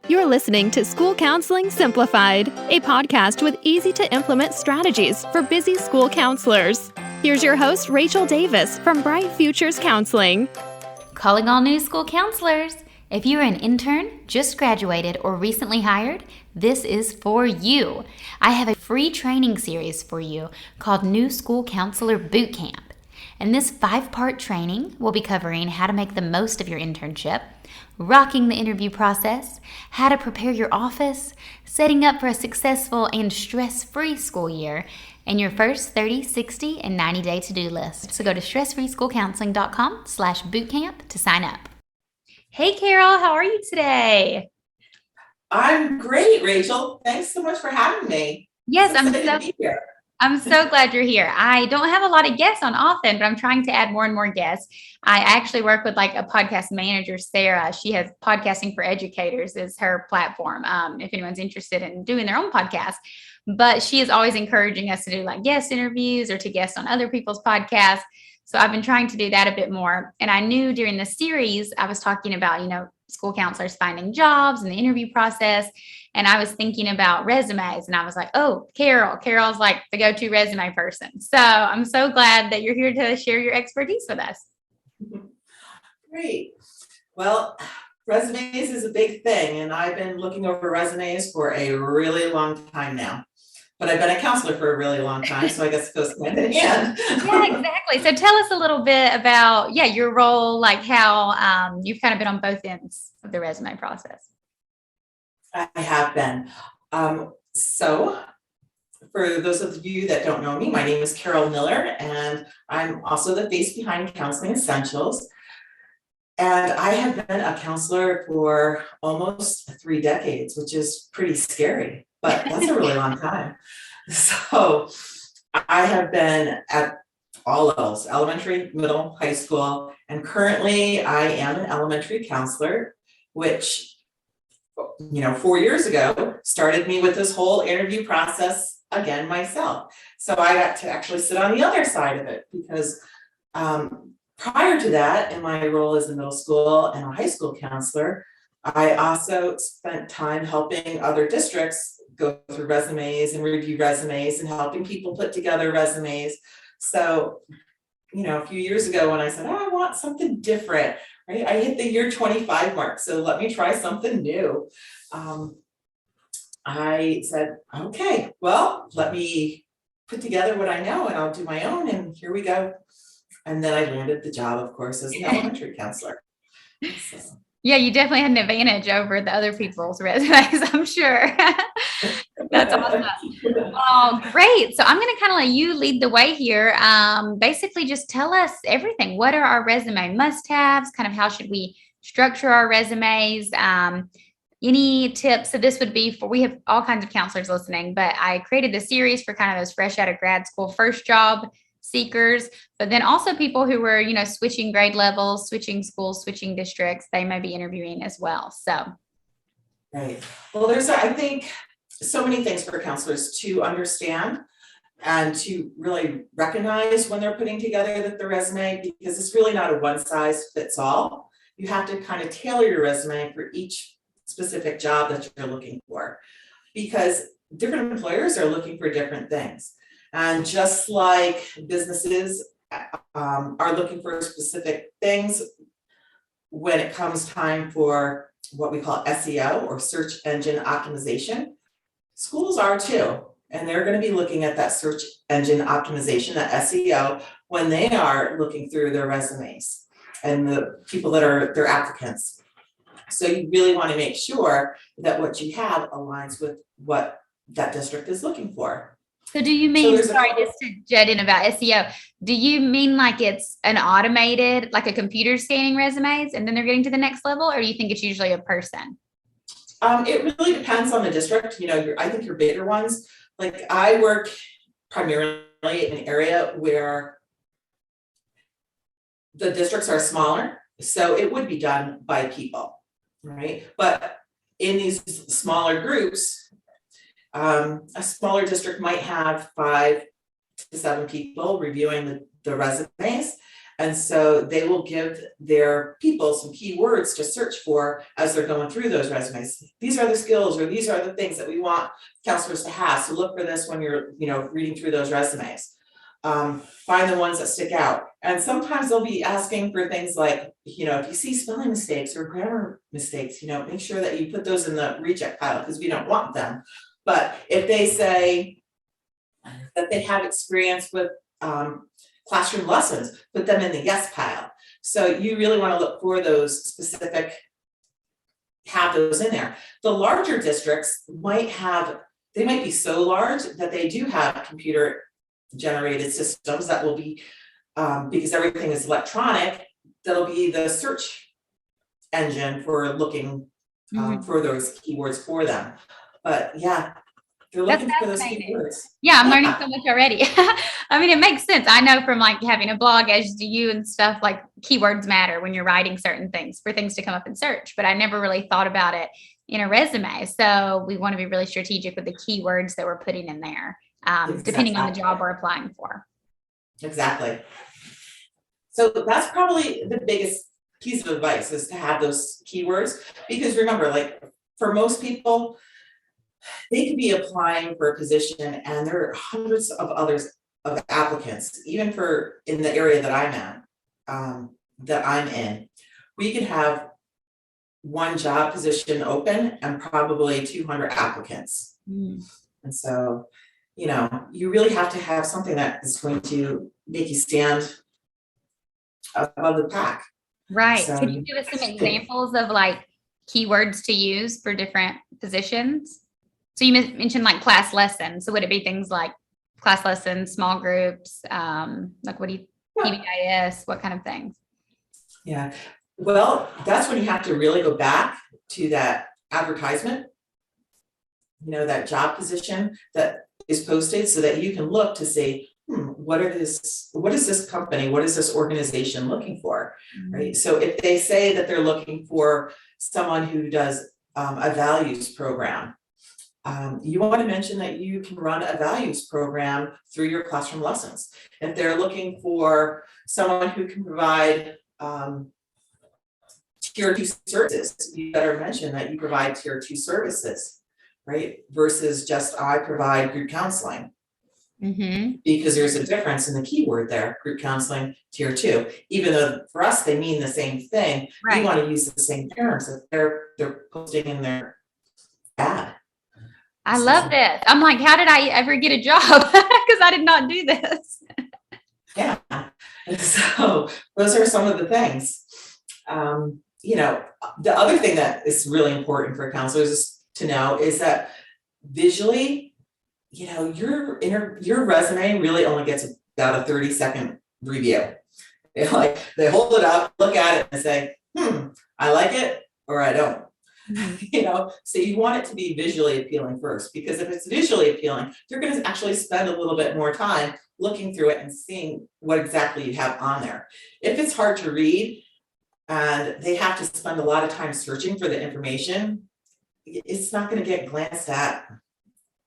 You're listening to School Counseling Simplified, a podcast with easy-to-implement strategies for busy school counselors. Here's your host, Rachel Davis from Bright Futures Counseling. Calling all new school counselors. If you're an intern, just graduated, or recently hired, this is for you. I have a free training series for you called New School Counselor Bootcamp. In this 5-part training, we'll be covering how to make the most of your internship, rocking the interview process, how to prepare your office, setting up for a successful and stress-free school year, and your first 30, 60, and 90-day to-do list. So go to stressfreeschoolcounseling.com/bootcamp to sign up. Hey, Carol, how are you today? I'm great, Rachel. Thanks so much for having me. Yes, I'm so glad you're here. I don't have a lot of guests on often, but I'm trying to add more and more guests. I actually work with a podcast manager, Sarah. She has Podcasting for Educators is her platform. If anyone's interested in doing their own podcast, but she is always encouraging us to do guest interviews or to guest on other people's podcasts. So I've been trying to do that a bit more. And I knew during the series, I was talking about, school counselors finding jobs and the interview process. And I was thinking about resumes and I was like, oh, Carol's the go-to resume person. So I'm so glad that you're here to share your expertise with us. Great. Well, resumes is a big thing. And I've been looking over resumes for a really long time now. But I've been a counselor for a really long time, so I guess it goes hand in hand. Yeah, exactly. So tell us a little bit about, your role, how you've kind of been on both ends of the resume process. I have been. So for those of you that don't know me, my name is Carol Miller, and I'm also the face behind Counseling Essentials. And I have been a counselor for almost 3 decades, which is pretty scary, but that's a really long time. So I have been at all levels, elementary, middle, high school, and currently I am an elementary counselor, which 4 years ago started me with this whole interview process again myself. So I got to actually sit on the other side of it because prior to that, in my role as a middle school and a high school counselor, I also spent time helping other districts go through resumes and review resumes and helping people put together resumes. So, a few years ago when I said, I want something different, right? I hit the year 25 mark, so let me try something new. I said, okay, well, let me put together what I know and I'll do my own, and here we go. And then I landed the job, of course, as an elementary counselor. So. Yeah, you definitely had an advantage over the other people's resumes, I'm sure. That's awesome. Oh, great. So I'm going to kind of let you lead the way here. Basically, just tell us everything. What are our resume must-haves? Kind of how should we structure our resumes? Any tips? So this would be we have all kinds of counselors listening, but I created the series for kind of those fresh out of grad school, first job seekers, but then also people who were, switching grade levels, switching schools, switching districts, they may be interviewing as well. So. Right. Well, there's, I think, so many things for counselors to understand and to really recognize when they're putting together the resume, because it's really not a one size fits all. You have to kind of tailor your resume for each specific job that you're looking for, because different employers are looking for different things. And just like businesses are looking for specific things when it comes time for what we call SEO or search engine optimization, schools are too. And they're going to be looking at that search engine optimization, that SEO, when they are looking through their resumes and the people that are their applicants. So you really want to make sure that what you have aligns with what that district is looking for. So do you mean, just to jet in about SEO, do you mean it's an automated, a computer scanning resumes and then they're getting to the next level, or do you think it's usually a person? It really depends on the district. I think your bigger ones, I work primarily in an area where the districts are smaller, so it would be done by people, right? But in these smaller groups, a smaller district might have 5 to 7 people reviewing the resumes, And so they will give their people some keywords to search for as they're going through those resumes. These are the skills, or these are the things that we want counselors to have. So look for this when you're, reading through those resumes. Find the ones that stick out. And sometimes they'll be asking for things like, if you see spelling mistakes or grammar mistakes, make sure that you put those in the reject pile, because we don't want them. But if they say that they have experience with classroom lessons, put them in the yes pile. So you really want to look for those specific, have those in there. The larger districts might be so large that they do have computer generated systems that will be, because everything is electronic, that'll be the search engine for looking for those keywords for them. But yeah, they're looking for those keywords. Yeah, I'm learning so much already. I mean, it makes sense. I know from like having a blog, as do you, and stuff, like keywords matter when you're writing certain things for things to come up in search, but I never really thought about it in a resume. So we want to be really strategic with the keywords that we're putting in there, depending on the job we're applying for. Exactly. So that's probably the biggest piece of advice, is to have those keywords, because remember, like for most people, they could be applying for a position and there are hundreds of others of applicants, even in the area that I'm in. We could have one job position open and probably 200 applicants. And so, you really have to have something that is going to make you stand above the pack. Right. So, could you give us some examples of like keywords to use for different positions? So you mentioned like class lessons. So would it be things like class lessons, small groups, like PBIS, what kind of things? Yeah, well, that's when you have to really go back to that advertisement, that job position that is posted, so that you can look to see, what is this company, what is this organization looking for, right? So if they say that they're looking for someone who does a values program, you want to mention that you can run a values program through your classroom lessons. If they're looking for someone who can provide tier 2 services, you better mention that you provide tier 2 services, right? Versus just I provide group counseling. Because there's a difference in the keyword there, group counseling, tier 2. Even though for us they mean the same thing, right. We want to use the same terms that they're posting in their ad. I love this. I'm like, how did I ever get a job? Because I did not do this. Yeah. And so those are some of the things. The other thing that is really important for counselors to know is that visually, your resume really only gets about a 30-second review. Like they hold it up, look at it and say, I like it or I don't. So you want it to be visually appealing first, because if it's visually appealing, you're going to actually spend a little bit more time looking through it and seeing what exactly you have on there. If it's hard to read and they have to spend a lot of time searching for the information, it's not going to get glanced at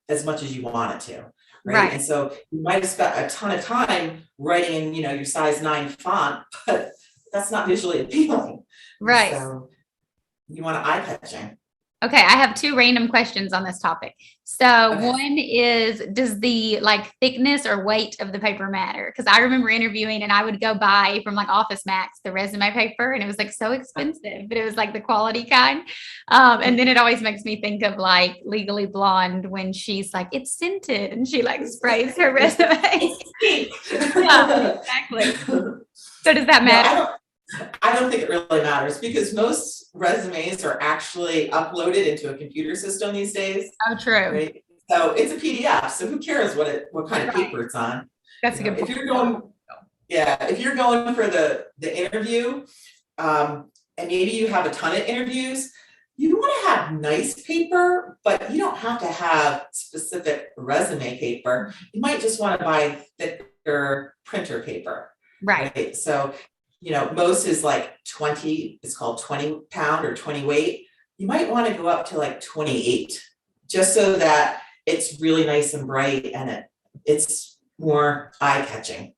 as much as you want it to, right? And so you might have spent a ton of time writing in, your size 9 font, but that's not visually appealing, right? So you want eye-catching. Okay, I have 2 random questions on this topic. So one is, does the thickness or weight of the paper matter? Because I remember interviewing and I would go buy from Office Max the resume paper, and it was so expensive, but it was the quality kind. And then it always makes me think of Legally Blonde when she's it's scented and she sprays her resume. Yeah, exactly. So does that matter? I don't think it really matters, because most resumes are actually uploaded into a computer system these days. Oh, true. Right? So it's a PDF. So who cares what kind of paper it's on? That's a good point. If you're going for the interview, and maybe you have a ton of interviews, you want to have nice paper, but you don't have to have specific resume paper. You might just want to buy thicker printer paper. Right? So most is 20, it's called 20 pound or 20 weight. You might want to go up to 28, just so that it's really nice and bright and it's more eye-catching.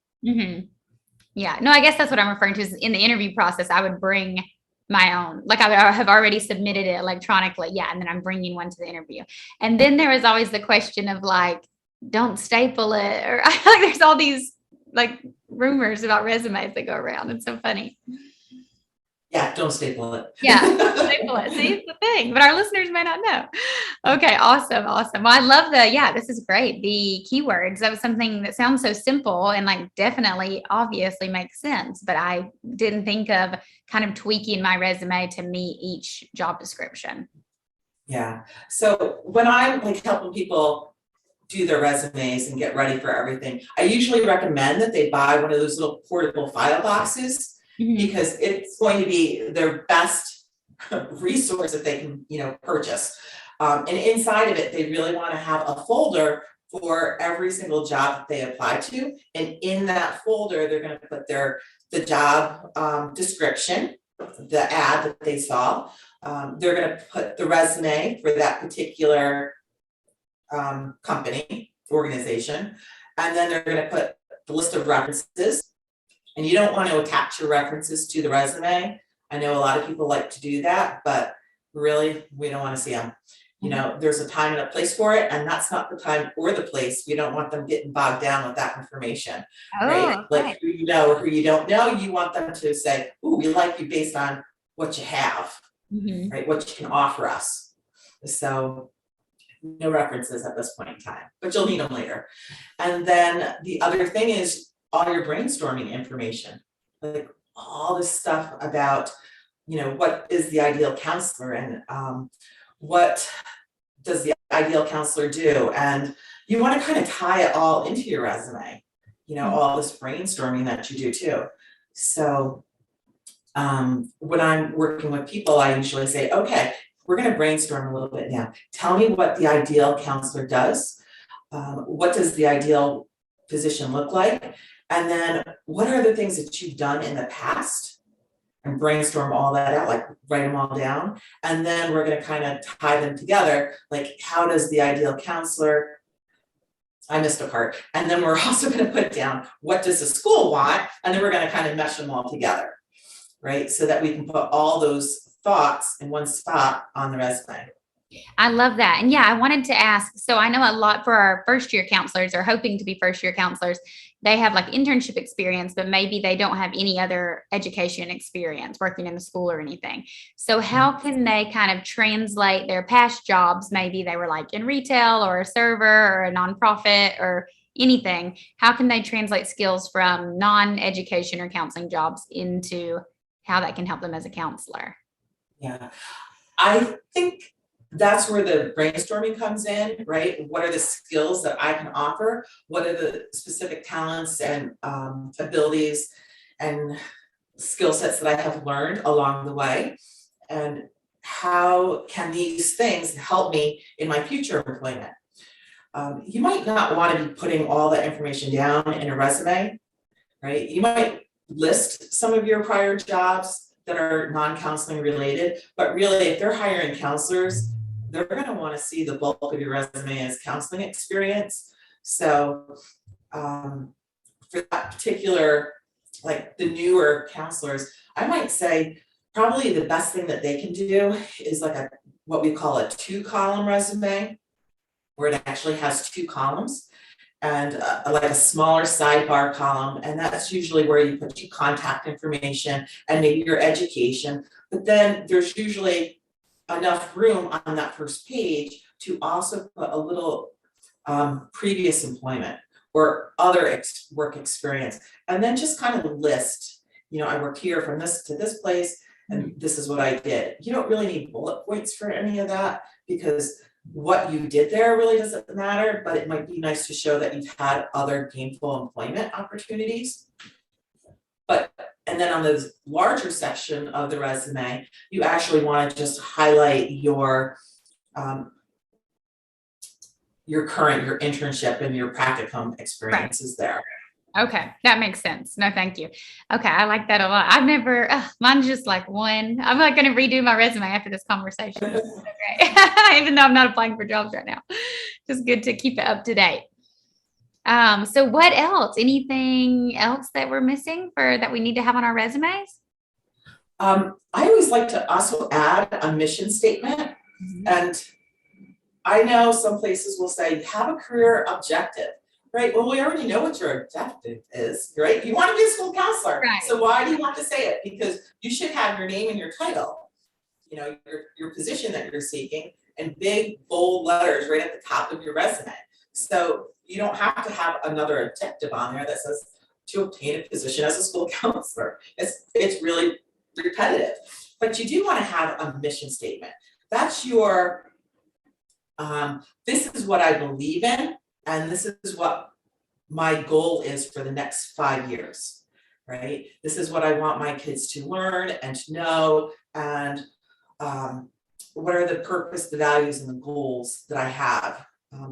Yeah. No, I guess that's what I'm referring to is in the interview process, I would bring my own, like I would have already submitted it electronically. Yeah. And then I'm bringing one to the interview. And then there was always the question of like, don't staple it. Or like there's all these like rumors about resumes that go around. It's so funny. Yeah, don't staple it. Yeah, staple it. See, it's the thing, but our listeners may not know. Okay, awesome, awesome. Well, I love this is great. The keywords, that was something that sounds so simple and like definitely obviously makes sense, but I didn't think of kind of tweaking my resume to meet each job description. Yeah. So when I'm like helping people do their resumes and get ready for everything, I usually recommend that they buy one of those little portable file boxes because it's going to be their best resource that they can, purchase. And inside of it, they really want to have a folder for every single job that they apply to. And in that folder, they're going to put the job description, the ad that they saw. They're going to put the resume for that particular company, organization, and then they're going to put the list of references. And you don't want to attach your references to the resume. I know a lot of people like to do that, but really, we don't want to see them. There's a time and a place for it, and that's not the time or the place. We don't want them getting bogged down with that information, right? Like who you know or who you don't know, you want them to say, "Ooh, we like you based on what you have, right? What you can offer us." So no references at this point in time, but you'll need them later. And then the other thing is all your brainstorming information, like all this stuff about, what is the ideal counselor and what does the ideal counselor do? And you want to kind of tie it all into your resume, all this brainstorming that you do too. So when I'm working with people, I usually say, okay, we're going to brainstorm a little bit now. Tell me what the ideal counselor does. What does the ideal position look like? And then what are the things that you've done in the past? And brainstorm all that out, like write them all down. And then we're going to kind of tie them together. Like, how does the ideal counselor, I missed a part. And then we're also going to put down, what does the school want? And then we're going to kind of mesh them all together, right? So that we can put all those thoughts in one spot on the resume. I love that. And yeah, I wanted to ask, so I know a lot for our first year counselors or hoping to be first year counselors, they have like internship experience, but maybe they don't have any other education experience working in the school or anything. So how can they kind of translate their past jobs? Maybe they were like in retail or a server or a nonprofit or anything. How can they translate skills from non-education or counseling jobs into how that can help them as a counselor? Yeah, I think that's where the brainstorming comes in, right? What are the skills that I can offer? What are the specific talents and abilities and skill sets that I have learned along the way? And how can these things help me in my future employment? You might not want to be putting all that information down in a resume, right? You might list some of your prior jobs that are non-counseling related, but really if they're hiring counselors, they're going to want to see the bulk of your resume as counseling experience. So for that particular, like the newer counselors, I might say probably the best thing that they can do is like what we call a 2-column resume, where it actually has 2 columns and like a smaller sidebar column. And that's usually where you put your contact information and maybe your education. But then there's usually enough room on that first page to also put a little previous employment or other work experience, and then just kind of list, I worked here from this to this place, and this is what I did. You don't really need bullet points for any of that because what you did there really doesn't matter, but it might be nice to show that you've had other gainful employment opportunities. And then on the larger section of the resume, you actually want to just highlight your internship and your practicum experiences there. Okay, that makes sense. No, thank you. Okay, I like that a lot. I've never, mine's just like one. I'm not going to redo my resume after this conversation. Great. Even though I'm not applying for jobs right now. Just good to keep it up to date. So what else? Anything else that we're missing that we need to have on our resumes? I always like to also add a mission statement. And I know some places will say, have a career objective, right? Well, we already know what your objective is, right? You want to be a school counselor. Right. So why do you have to say it? Because you should have your name and your title, your position that you're seeking, in big, bold letters right at the top of your resume. So you don't have to have another objective on there that says to obtain a position as a school counselor. It's really repetitive, but you do want to have a mission statement. That's your, this is what I believe in, and this is what my goal is for the next 5 years, right? This is what I want my kids to learn and to know, and what are the purpose, the values, and the goals that I have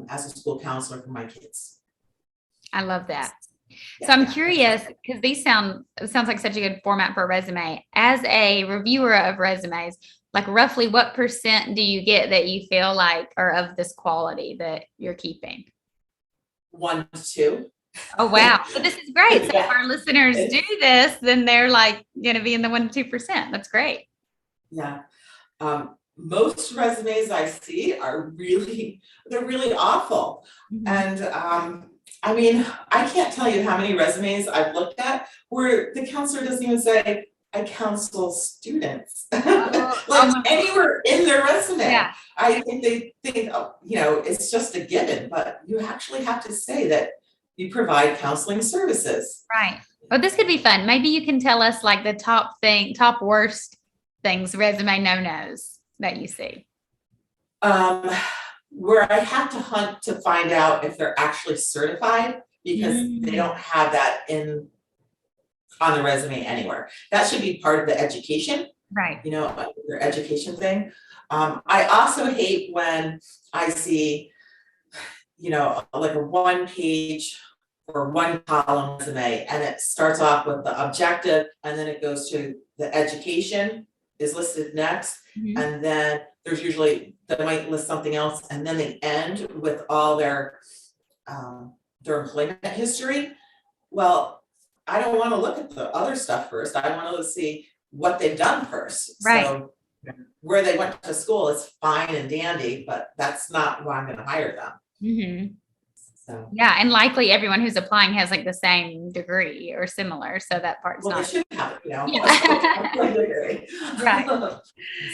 as a school counselor for my kids. I love that. So I'm curious, because it sounds like such a good format for a resume. As a reviewer of resumes, like roughly what % do you get that you feel like are of this quality that you're keeping? 1 to 2. Oh, wow. So this is great. So if our listeners do this, then they're like going to be in the 1 to 2%. That's great. Yeah. Most resumes I see are they're really awful. And I mean, I can't tell you how many resumes I've looked at where the counselor doesn't even say, I counsel students. Anywhere in their resume. Yeah. I think they think, it's just a given, but you actually have to say that you provide counseling services. Right. Oh, this could be fun. Maybe you can tell us like the top worst things, resume no-nos that you see. Where I have to hunt to find out if they're actually certified, because they don't have that on the resume anywhere. That should be part of the education, right? Their education thing. I also hate when I see, like a 1-page or 1-column resume, and it starts off with the objective, and then it goes to the education is listed next, and then there's usually they might list something else, and then they end with all their employment history. Well, I don't want to look at the other stuff first. I want to see what they've done first. Right. So where they went to school is fine and dandy, but that's not why I'm going to hire them. So yeah, and likely everyone who's applying has like the same degree or similar, so that part's not. They should have, Yeah. degree. Right.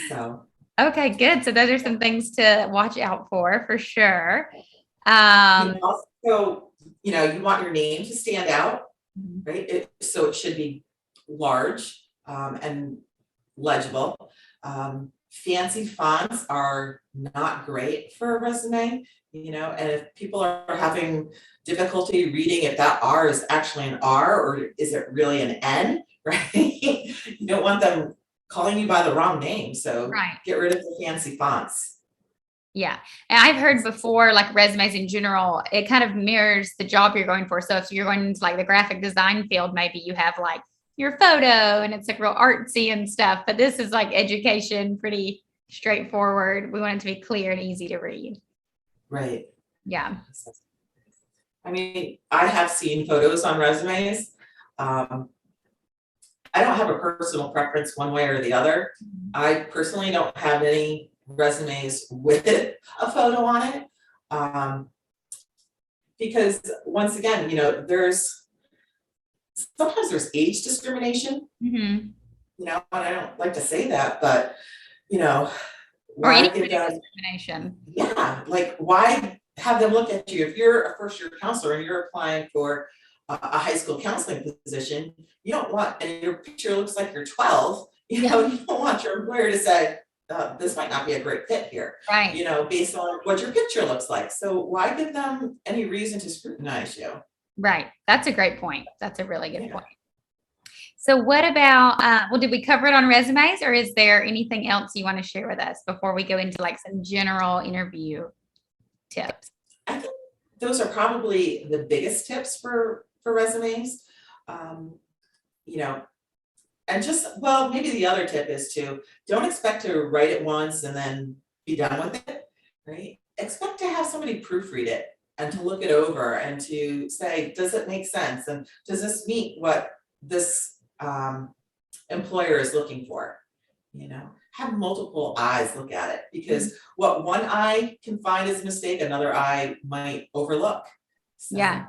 So. Okay, good. So those are some things to watch out for sure. Also, you want your name to stand out, right? So it should be large and legible. Fancy fonts are not great for a resume, and if people are having difficulty reading if that R is actually an R or is it really an N, right? You don't want them calling you by the wrong name, so get rid of the fancy fonts. Yeah. And I've heard before, like resumes in general, it kind of mirrors the job you're going for. So if you're going into like the graphic design field, maybe you have like your photo and it's like real artsy and stuff, but this is like education, pretty straightforward. We want it to be clear and easy to read. Right. Yeah. I mean, I have seen photos on resumes. I don't have a personal preference one way or the other. I personally don't have any resumes with a photo on it. Because once again, sometimes there's age discrimination, and I don't like to say that, but, or any kind of discrimination. Yeah, like why have them look at you if you're a first-year counselor and you're applying for a high school counseling position, you don't want, and your picture looks like you're 12, you don't want your employer to say, this might not be a great fit here, right? Based on what your picture looks like. So why give them any reason to scrutinize you? Right. That's a great point. That's a really good point. So what about, did we cover it on resumes, or is there anything else you want to share with us before we go into like some general interview tips? I think those are probably the biggest tips for resumes. And maybe the other tip is don't expect to write it once and then be done with it, right? Expect to have somebody proofread it and to look it over and to say, does it make sense? And does this meet what this employer is looking for? Have multiple eyes look at it, because what one eye can find as a mistake, another eye might overlook. So. Yeah.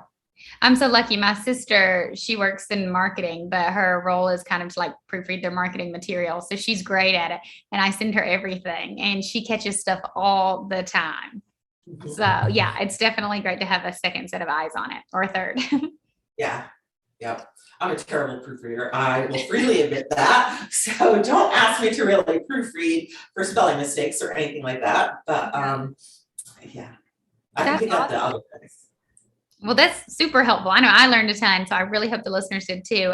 I'm so lucky. My sister, she works in marketing, but her role is kind of to like proofread their marketing material. So she's great at it. And I send her everything and she catches stuff all the time. So yeah, it's definitely great to have a second set of eyes on it, or a third. Yeah. Yep. I'm a terrible proofreader. I will freely admit that. So don't ask me to really proofread for spelling mistakes or anything like that. But yeah, I can pick up the other things. Well, that's super helpful. I know I learned a ton, so I really hope the listeners did too.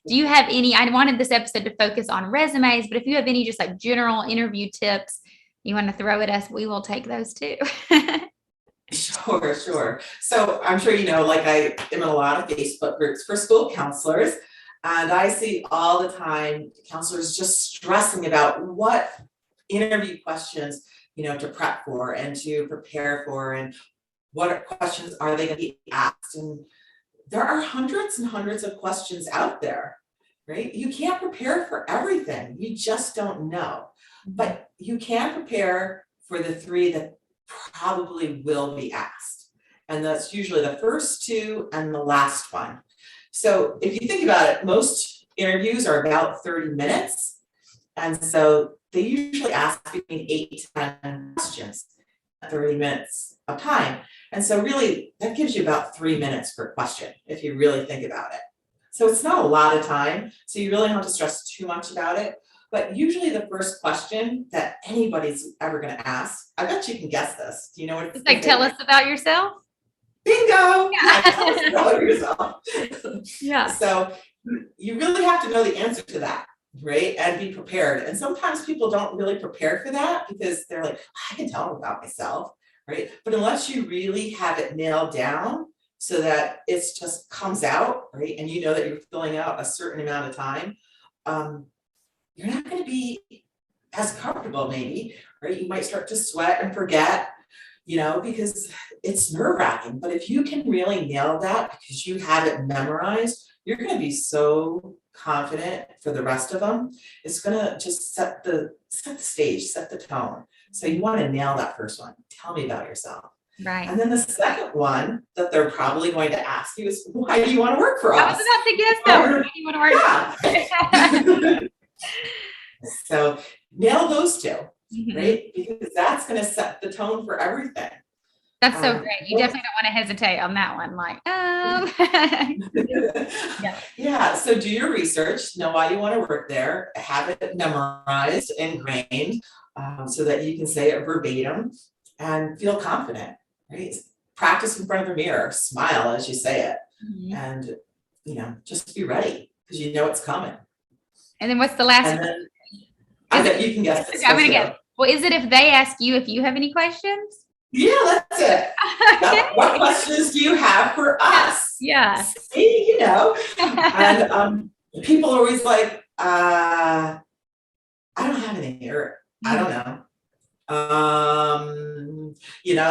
Do you have any, I wanted this episode to focus on resumes, but if you have any just like general interview tips you want to throw at us, we will take those too. Sure. So I'm sure like I am in a lot of Facebook groups for school counselors, and I see all the time counselors just stressing about what interview questions, to prep for and to prepare for, and what questions are they going to be asked. And there are hundreds and hundreds of questions out there, right? You can't prepare for everything. You just don't know. But you can prepare for the 3 that probably will be asked. And that's usually the first 2 and the last one. So if you think about it, most interviews are about 30 minutes. And so they usually ask between 8 to 10 questions, 30 minutes of time. And so really that gives you about 3 minutes per question if you really think about it. So it's not a lot of time. So you really don't have to stress too much about it. But usually the first question that anybody's ever going to ask, I bet you can guess this. Do you know what it's like? Tell us about yourself. Bingo! Yeah, tell us about yourself. Yeah. So you really have to know the answer to that, right? And be prepared. And sometimes people don't really prepare for that because they're like, I can tell them about myself, right? But unless you really have it nailed down so that it just comes out, right? And you know that you're filling out a certain amount of time, you're not going to be as comfortable maybe, right? You might start to sweat and forget, because it's nerve-wracking. But if you can really nail that because you have it memorized, you're going to be so confident for the rest of them. It's going to just set the stage, set the tone. So you want to nail that first one. Tell me about yourself. Right. And then the second one that they're probably going to ask you is, why do you want to work for us? I was about to guess that. Why do you want to work? Yeah. So nail those 2, right? Because that's going to set the tone for everything. That's so great. You definitely don't want to hesitate on that one. Like, Yeah. So do your research, know why you want to work there, have it memorized, ingrained, so that you can say it verbatim and feel confident, right? Practice in front of a mirror, smile as you say it, and, just be ready because you know it's coming. And then what's the last one? I bet you can guess this. I'm going to guess. Well, is it if they ask you if you have any questions? Yeah, that's it. Okay. What questions do you have for us? Yeah. See, and people are always like, I don't have any, or I don't know.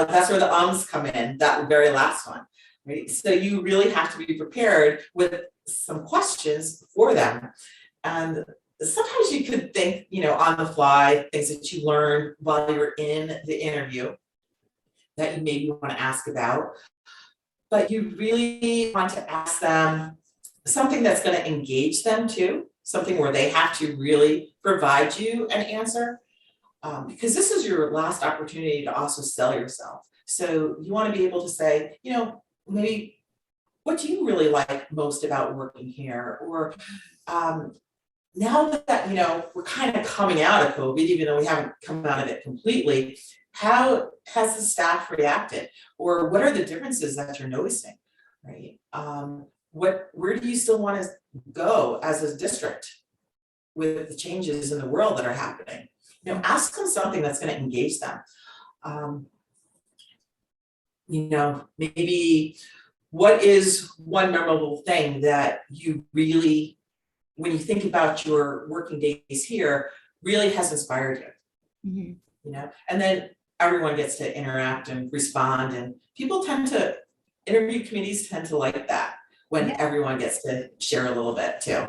That's where the ums come in, that very last one, right? So you really have to be prepared with some questions for them. And sometimes you could think, on the fly, things that you learned while you were in the interview that you maybe want to ask about, but you really want to ask them something that's going to engage them too, something where they have to really provide you an answer, because this is your last opportunity to also sell yourself. So you want to be able to say, maybe, what do you really like most about working here? Or now that, we're kind of coming out of COVID, even though we haven't come out of it completely, how has the staff reacted? Or what are the differences that you're noticing, right? Where do you still want to go as a district with the changes in the world that are happening? Ask them something that's going to engage them. Maybe what is one memorable thing that you really, when you think about your working days here, really has inspired you? And then everyone gets to interact and respond, and interview committees tend to like that when everyone gets to share a little bit too.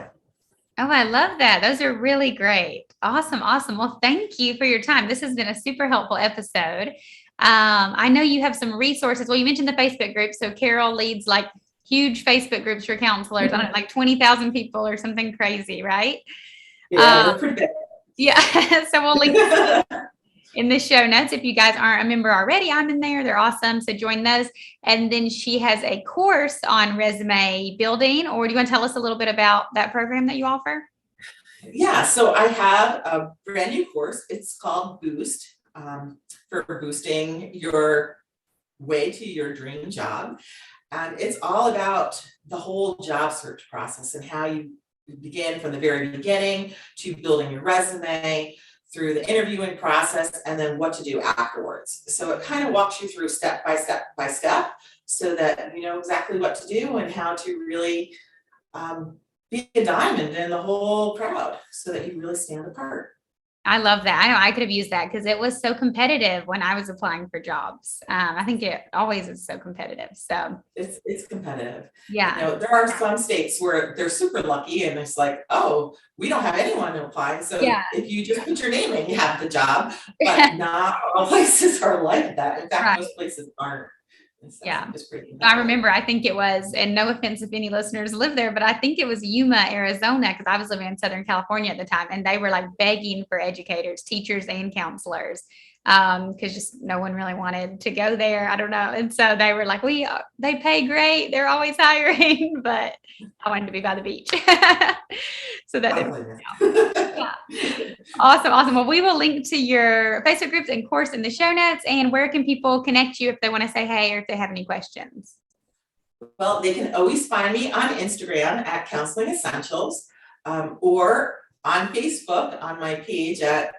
Oh, I love that. Those are really great. Awesome. Awesome. Well, thank you for your time. This has been a super helpful episode. I know you have some resources. Well, you mentioned the Facebook group. So Carol leads like huge Facebook groups for counselors. I don't know, like 20,000 people or something crazy, right? Yeah, they're pretty big. Yeah. So we'll link in the show notes. If you guys aren't a member already, I'm in there. They're awesome. So join those. And then she has a course on resume building. Or do you want to tell us a little bit about that program that you offer? Yeah, so I have a brand new course. It's called Boost, for boosting your way to your dream job. And it's all about the whole job search process and how you begin from the very beginning to building your resume, through the interviewing process, and then what to do afterwards. So it kind of walks you through step by step so that you know exactly what to do and how to really be a diamond in the whole crowd so that you really stand apart. I love that. I know I could have used that because it was so competitive when I was applying for jobs. I think it always is so competitive. So it's competitive. Yeah. You know, there are some states where they're super lucky and it's like, oh, we don't have anyone to apply. So if you just put your name in, you have the job. But not all places are like that. In fact, most places aren't. I remember, I think it was, and no offense if any listeners live there, but I think it was Yuma, Arizona, because I was living in Southern California at the time, and they were like begging for educators, teachers, and counselors, because just no one really wanted to go there. I don't know. And so they were like, they pay great. They're always hiring, but I wanted to be by the beach. So that didn't work out. Awesome. Awesome. Well, we will link to your Facebook groups and course in the show notes. And where can people connect you if they want to say hey, or if they have any questions? Well, they can always find me on Instagram at Counseling Essentials, or on Facebook on my page at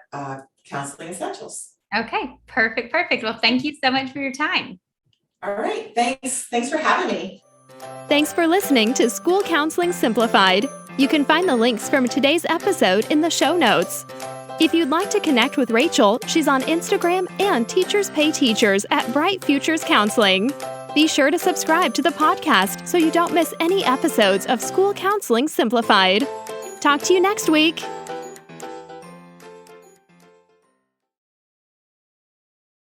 Counseling Essentials. Okay, perfect. Perfect. Well, thank you so much for your time. All right. Thanks. Thanks for having me. Thanks for listening to School Counseling Simplified. You can find the links from today's episode in the show notes. If you'd like to connect with Rachel, she's on Instagram and Teachers Pay Teachers at Bright Futures Counseling. Be sure to subscribe to the podcast so you don't miss any episodes of School Counseling Simplified. Talk to you next week.